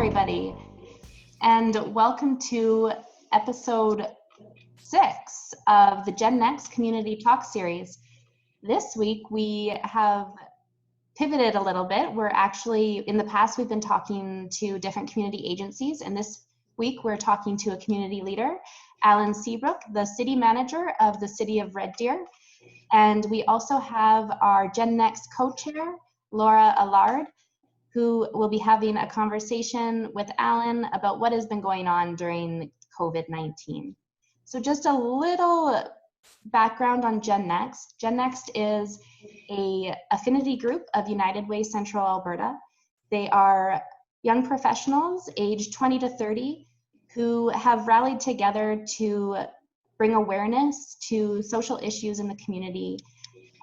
everybody, and welcome to episode 6 of the Gen Next Community Talk Series. This week we have pivoted a little bit. We're actually, in the past, we've been talking to different community agencies, and this week we're talking to a community leader, Alan Seabrook, the city manager of the city of Red Deer. And we also have our Gen Next co-chair, Laura Allard, who will be having a conversation with Alan about what has been going on during COVID-19. So just a little background on Gen Next. Gen Next is an affinity group of United Way Central Alberta. They are young professionals aged 20 to 30 who have rallied together to bring awareness to social issues in the community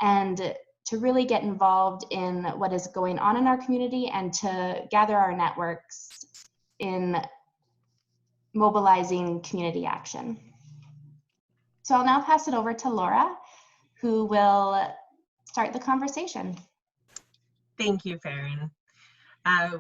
and to really get involved in what is going on in our community and to gather our networks in mobilizing community action. So I'll now pass it over to Laura, who will start the conversation. Thank you, Farron.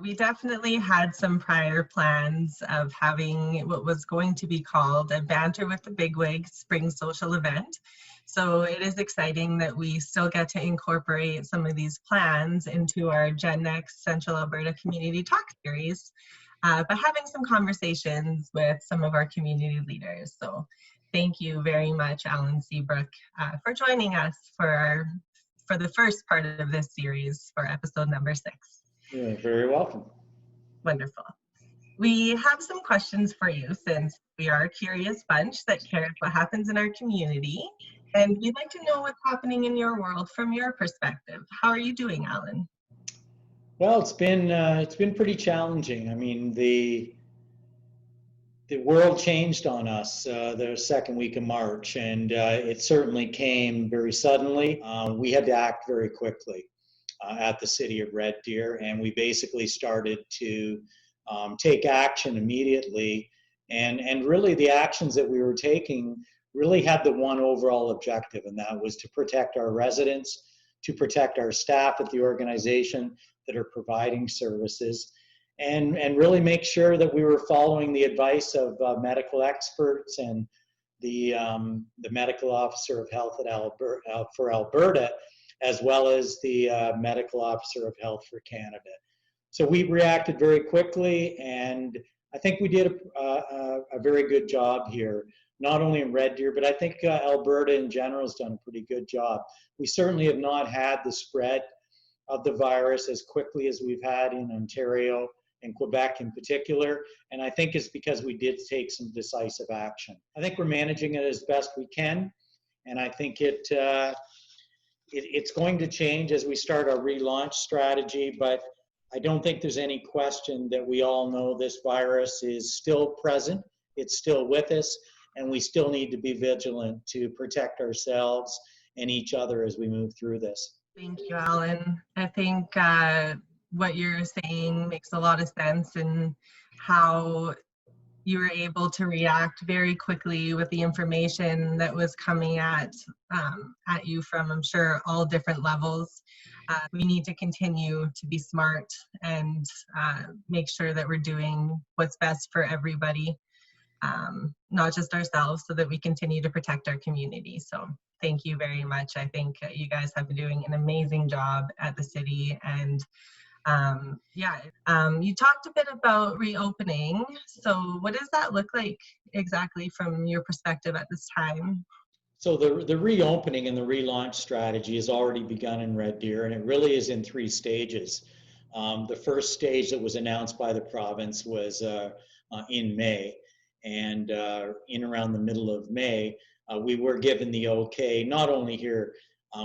We definitely had some prior plans of having what was going to be called a Banter with the Bigwigs spring social event. So it is exciting that we still get to incorporate some of these plans into our Gen Next Central Alberta Community Talk Series, by having some conversations with some of our community leaders. So thank you very much, Alan Seabrook, for joining us for the first part of this series for episode number 6. You're very welcome. Wonderful. We have some questions for you since we are a curious bunch that cares what happens in our community. And we'd like to know what's happening in your world from your perspective. How are you doing, Alan? Well, it's been pretty challenging. I mean, the world changed on us the second week of March, and it certainly came very suddenly. We had to act very quickly at the city of Red Deer, and we basically started to take action immediately. And really the actions that we were taking really had the one overall objective, and that was to protect our residents, to protect our staff at the organization that are providing services, and really make sure that we were following the advice of medical experts and the medical officer of health for Alberta, as well as the medical officer of health for Canada. So we reacted very quickly, and I think we did a very good job here, not only in Red Deer, but I think Alberta in general has done a pretty good job. We certainly have not had the spread of the virus as quickly as we've had in Ontario and Quebec in particular, and I think it's because we did take some decisive action. I think we're managing it as best we can, and I think it's going to change as we start our relaunch strategy, but I don't think there's any question that we all know this virus is still present, it's still with us, and we still need to be vigilant to protect ourselves and each other as we move through this. Thank you, Alan. I think what you're saying makes a lot of sense, and how you were able to react very quickly with the information that was coming at you from, I'm sure, all different levels. We need to continue to be smart and make sure that we're doing what's best for everybody, not just ourselves, so that we continue to protect our community. So thank you very much. I think you guys have been doing an amazing job at the city, and you talked a bit about reopening. So what does that look like exactly from your perspective at this time? So the reopening and the relaunch strategy has already begun in Red Deer, and it really is in 3 stages. The first stage that was announced by the province was in May, and in around the middle of May, we were given the okay, not only here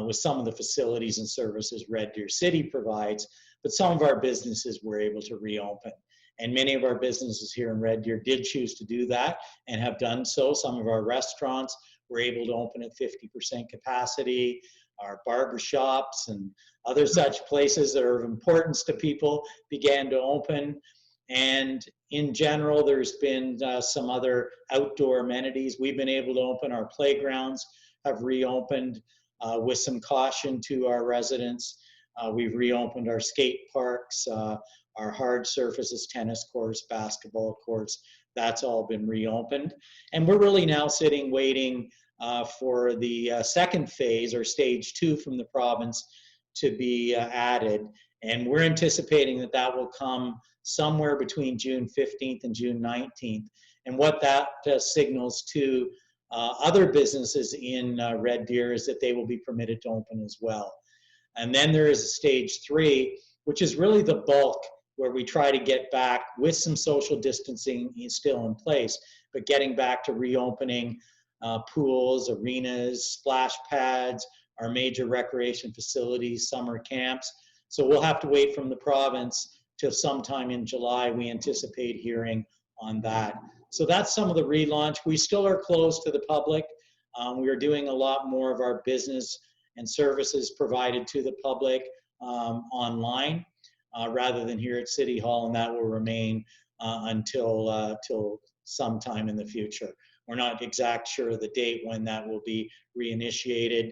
with some of the facilities and services Red Deer City provides, but some of our businesses were able to reopen. And many of our businesses here in Red Deer did choose to do that and have done so. Some of our restaurants were able to open at 50% capacity. Our barber shops and other such places that are of importance to people began to open. And in general, there's been some other outdoor amenities. We've been able to open. Our playgrounds have reopened with some caution to our residents. We've reopened our skate parks, our hard surfaces, tennis courts, basketball courts. That's all been reopened. And we're really now sitting waiting for the second phase, or stage 2, from the province to be added. And we're anticipating that that will come somewhere between June 15th and June 19th. And what that signals to other businesses in Red Deer is that they will be permitted to open as well. And then there is a stage 3, which is really the bulk, where we try to get back with some social distancing still in place, but getting back to reopening pools, arenas, splash pads, our major recreation facilities, summer camps. So we'll have to wait from the province till sometime in July. We anticipate hearing on that. So that's some of the relaunch. We still are closed to the public. We are doing a lot more of our business and services provided to the public online rather than here at City Hall, and that will remain until sometime in the future. We're not exact sure of the date when that will be reinitiated,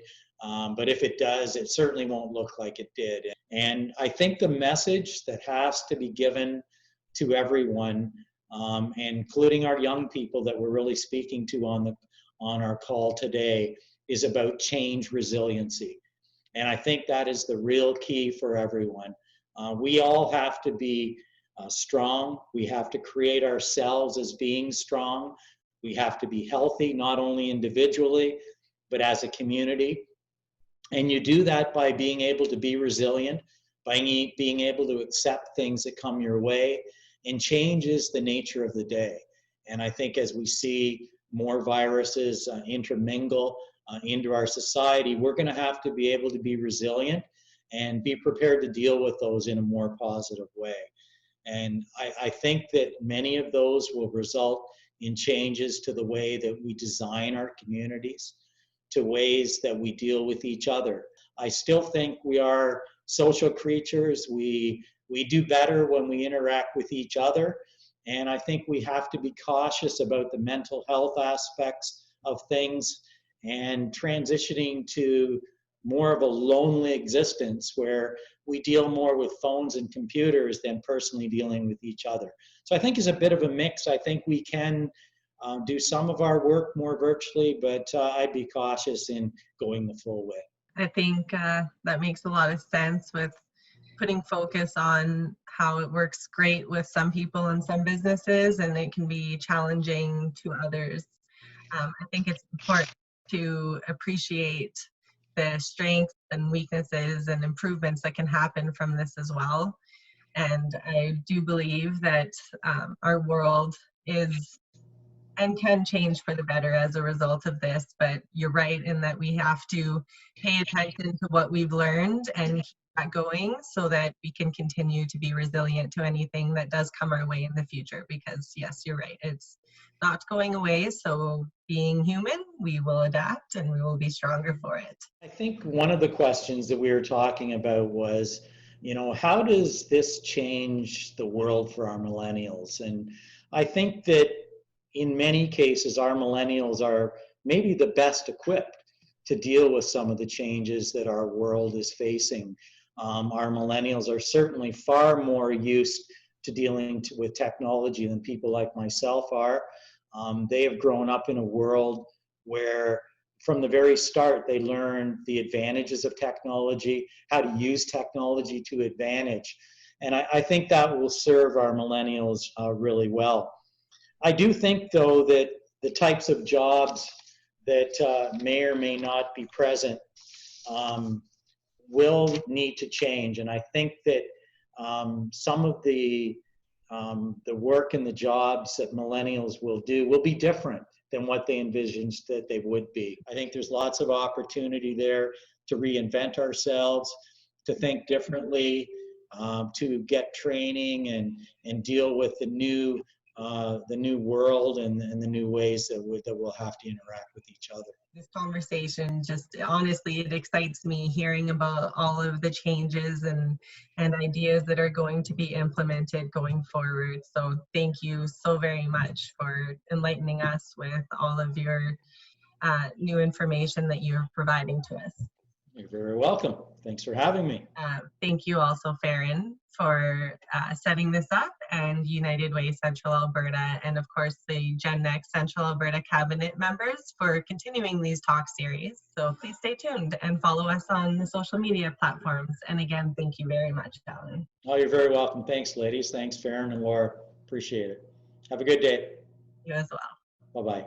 but if it does, it certainly won't look like it did. And I think the message that has to be given to everyone, including our young people that we're really speaking to on our call today, is about change resiliency. And I think that is the real key for everyone. We all have to be strong. We have to create ourselves as being strong. We have to be healthy, not only individually, but as a community. And you do that by being able to be resilient, by being able to accept things that come your way. And change is the nature of the day. And I think as we see more viruses intermingle into our society, we're going to have to be able to be resilient and be prepared to deal with those in a more positive way. And I think that many of those will result in changes to the way that we design our communities, to ways that we deal with each other. I still think we are social creatures. We do better when we interact with each other. And I think we have to be cautious about the mental health aspects of things and transitioning to more of a lonely existence where we deal more with phones and computers than personally dealing with each other. So I think it's a bit of a mix. I think we can do some of our work more virtually, but I'd be cautious in going the full way. I think that makes a lot of sense with putting focus on how it works great with some people and some businesses, and it can be challenging to others. I think it's important to appreciate the strengths and weaknesses and improvements that can happen from this as well. And I do believe that our world is and can change for the better as a result of this. But you're right in that we have to pay attention to what we've learned and keep that going so that we can continue to be resilient to anything that does come our way in the future. Because yes, you're right, it's not going away. So being human, we will adapt and we will be stronger for it. I think one of the questions that we were talking about was, how does this change the world for our millennials? And I think that in many cases, our millennials are maybe the best equipped to deal with some of the changes that our world is facing. Our millennials are certainly far more used to dealing with technology than people like myself are. They have grown up in a world where from the very start, they learned the advantages of technology, how to use technology to advantage. And I think that will serve our millennials really well. I do think, though, that the types of jobs that may or may not be present will need to change. And I think that some of the work and the jobs that millennials will do will be different than what they envisioned that they would be. I think there's lots of opportunity there to reinvent ourselves, to think differently, to get training and deal with the new world and the new ways that we'll have to interact with each other. This conversation, just honestly, it excites me hearing about all of the changes and ideas that are going to be implemented going forward. So thank you so very much for enlightening us with all of your new information that you're providing to us. You're very welcome. Thanks for having me. Thank you also, Farron, for setting this up, and United Way Central Alberta, and of course the Gen Next Central Alberta Cabinet members for continuing these talk series. So please stay tuned and follow us on the social media platforms. And again, thank you very much, Alan. Oh, you're very welcome. Thanks, ladies. Thanks, Farron and Laura. Appreciate it. Have a good day. You as well. Bye-bye.